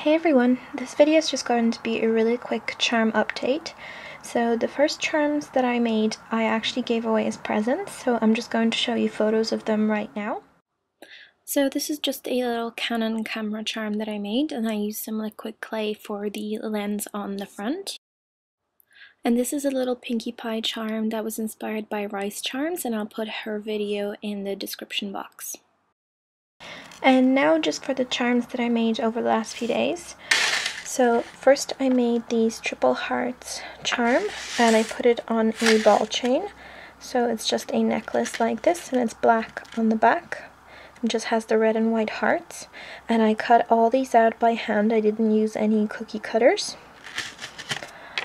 Hey everyone, this video is just going to be a really quick charm update. So the first charms that I made I actually gave away as presents, so I'm just going to show you photos of them right now. So this is just a little Canon camera charm that I made, and I used some liquid clay for the lens on the front. And this is a little Pinkie Pie charm that was inspired by Rice Charms, and I'll put her video in the description box. And now just for the charms that I made over the last few days. So first I made these triple hearts charm, and I put it on a ball chain. So it's just a necklace like this, and it's black on the back. It just has the red and white hearts. And I cut all these out by hand. I didn't use any cookie cutters.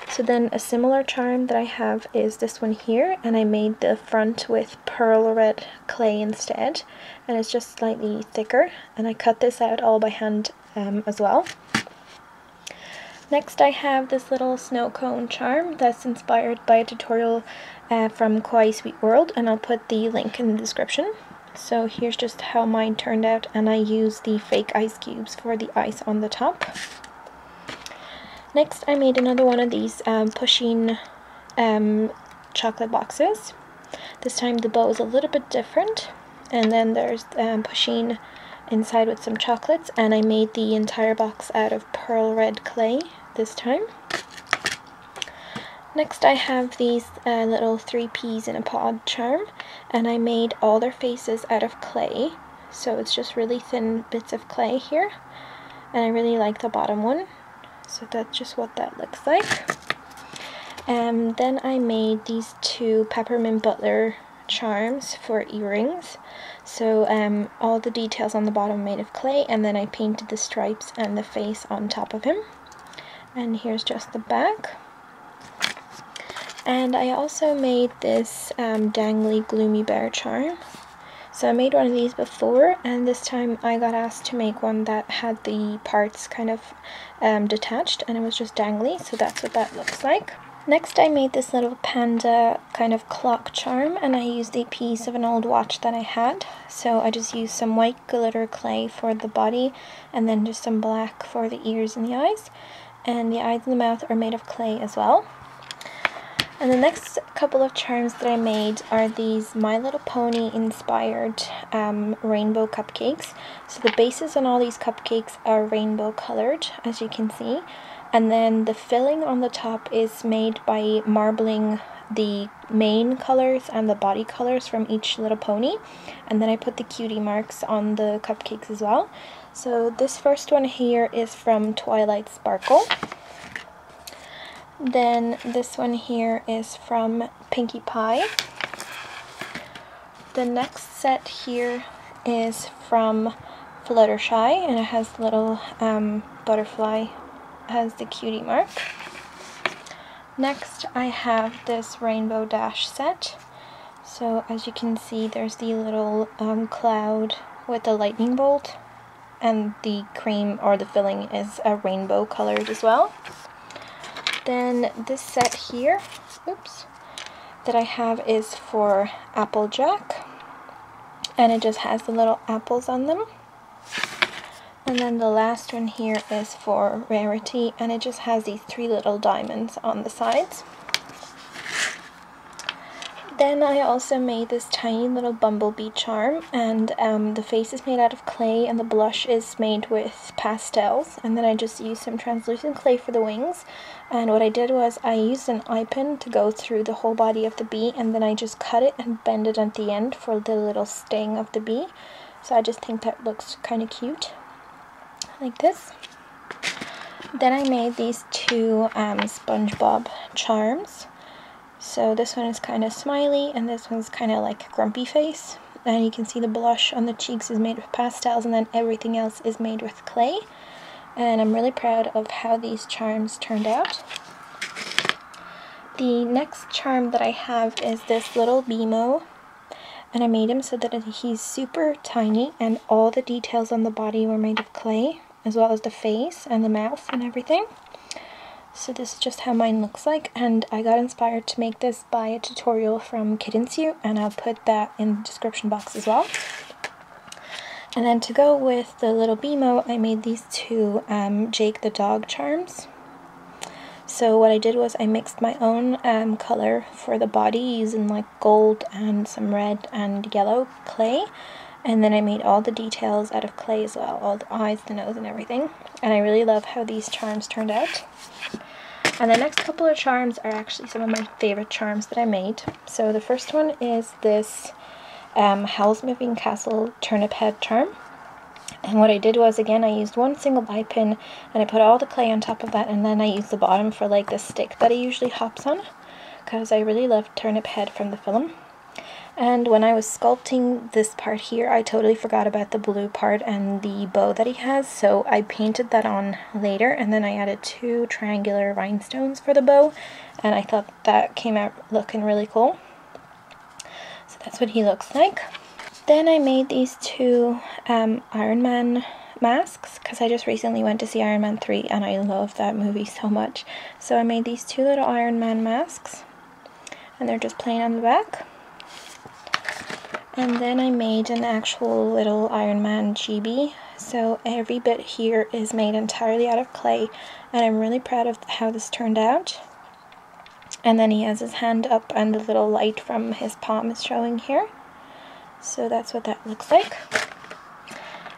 So then a similar charm that I have is this one here, and I made the front with pearl red clay instead, and it's just slightly thicker, and I cut this out all by hand as well. Next I have this little snow cone charm that's inspired by a tutorial from Kawaii Sweet World, and I'll put the link in the description. So here's just how mine turned out, and I used the fake ice cubes for the ice on the top. Next I made another one of these Pusheen chocolate boxes. This time the bow is a little bit different, and then there's Pusheen inside with some chocolates, and I made the entire box out of pearl red clay this time. Next I have these little 3 peas in a pod charm, and I made all their faces out of clay, so it's just really thin bits of clay here, and I really like the bottom one. So that's just what that looks like. Then I made these 2 peppermint butler charms for earrings. So all the details on the bottom made of clay, and then I painted the stripes and the face on top of him. And here's just the back. And I also made this dangly gloomy bear charm. So I made one of these before, and this time I got asked to make one that had the parts kind of detached, and it was just dangly, so that's what that looks like. Next I made this little panda kind of clock charm, and I used a piece of an old watch that I had. So I just used some white glitter clay for the body, and then just some black for the ears and the eyes. And the eyes and the mouth are made of clay as well. And the next couple of charms that I made are these My Little Pony inspired rainbow cupcakes. So the bases on all these cupcakes are rainbow colored, as you can see. And then the filling on the top is made by marbling the mane colors and the body colors from each little pony. And then I put the cutie marks on the cupcakes as well. So this first one here is from Twilight Sparkle. Then this one here is from Pinkie Pie. The next set here is from Fluttershy, and it has the little butterfly, has the cutie mark. Next I have this Rainbow Dash set. So as you can see, there's the little cloud with the lightning bolt, and the cream or the filling is a rainbow colored as well. Then this set here, that I have is for Applejack, and it just has the little apples on them. And then the last one here is for Rarity, and it just has these 3 little diamonds on the sides. Then I also made this tiny little bumblebee charm, and the face is made out of clay, and the blush is made with pastels. And then I just used some translucent clay for the wings, and what I did was I used an eye pin to go through the whole body of the bee, and then I just cut it and bend it at the end for the little sting of the bee. So I just think that looks kind of cute, like this. Then I made these 2 SpongeBob charms. So this one is kind of smiley, and this one's kind of like a grumpy face. And you can see the blush on the cheeks is made with pastels, and then everything else is made with clay. And I'm really proud of how these charms turned out. The next charm that I have is this little Bimo, and I made him so that he's super tiny, and all the details on the body were made of clay, as well as the face and the mouth and everything. So this is just how mine looks like, and I got inspired to make this by a tutorial from Kitten Suit, and I'll put that in the description box as well. And then to go with the little BMO, I made these two Jake the dog charms. So what I did was I mixed my own color for the body using like gold and some red and yellow clay. And then I made all the details out of clay as well, all the eyes, the nose, and everything. And I really love how these charms turned out. And the next couple of charms are actually some of my favorite charms that I made. So the first one is this Howl's Moving Castle turnip head charm. And what I did was, again, I used one single bobby pin and I put all the clay on top of that, and then I used the bottom for like the stick that he usually hops on, because I really love turnip head from the film. And when I was sculpting this part here, I totally forgot about the blue part and the bow that he has, so I painted that on later, and then I added 2 triangular rhinestones for the bow, and I thought that came out looking really cool. So that's what he looks like. Then I made these 2 Iron Man masks, because I just recently went to see Iron Man 3 and I love that movie so much. So I made these 2 little Iron Man masks, and they're just plain on the back. And then I made an actual little Iron Man chibi. So every bit here is made entirely out of clay, and I'm really proud of how this turned out. And then he has his hand up and the little light from his palm is showing here. So that's what that looks like.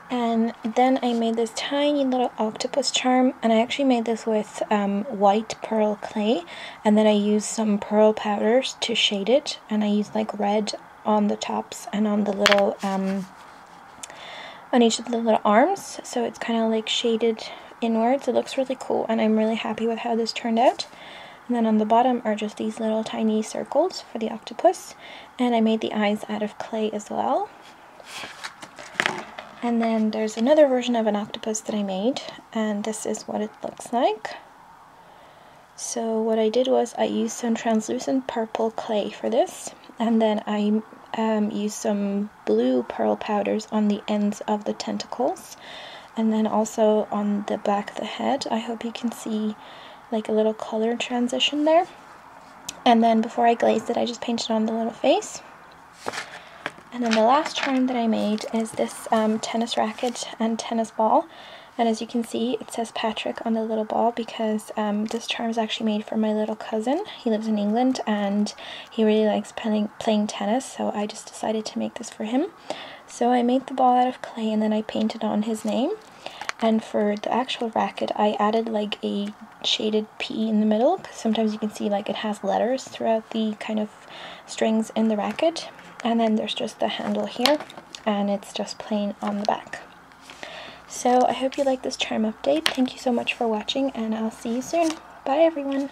And then I made this tiny little octopus charm, and I actually made this with white pearl clay, and then I used some pearl powders to shade it, and I used like red on the tops and on the little on each of the little arms, so it's kind of like shaded inwards. It looks really cool, and I'm really happy with how this turned out. And then on the bottom are just these little tiny circles for the octopus, and I made the eyes out of clay as well. And then there's another version of an octopus that I made, and this is what it looks like. So what I did was I used some translucent purple clay for this, and then I used some blue pearl powders on the ends of the tentacles, and then also on the back of the head. I hope you can see like a little color transition there. And then before I glazed it, I just painted on the little face. And then the last charm that I made is this tennis racket and tennis ball. And as you can see, it says Patrick on the little ball, because this charm is actually made for my little cousin. He lives in England and he really likes playing tennis, so I just decided to make this for him. So I made the ball out of clay, and then I painted on his name. And for the actual racket, I added like a shaded P in the middle, because sometimes you can see like it has letters throughout the kind of strings in the racket. And then there's just the handle here, and it's just plain on the back. So I hope you like this charm update. Thank you so much for watching, and I'll see you soon. Bye everyone!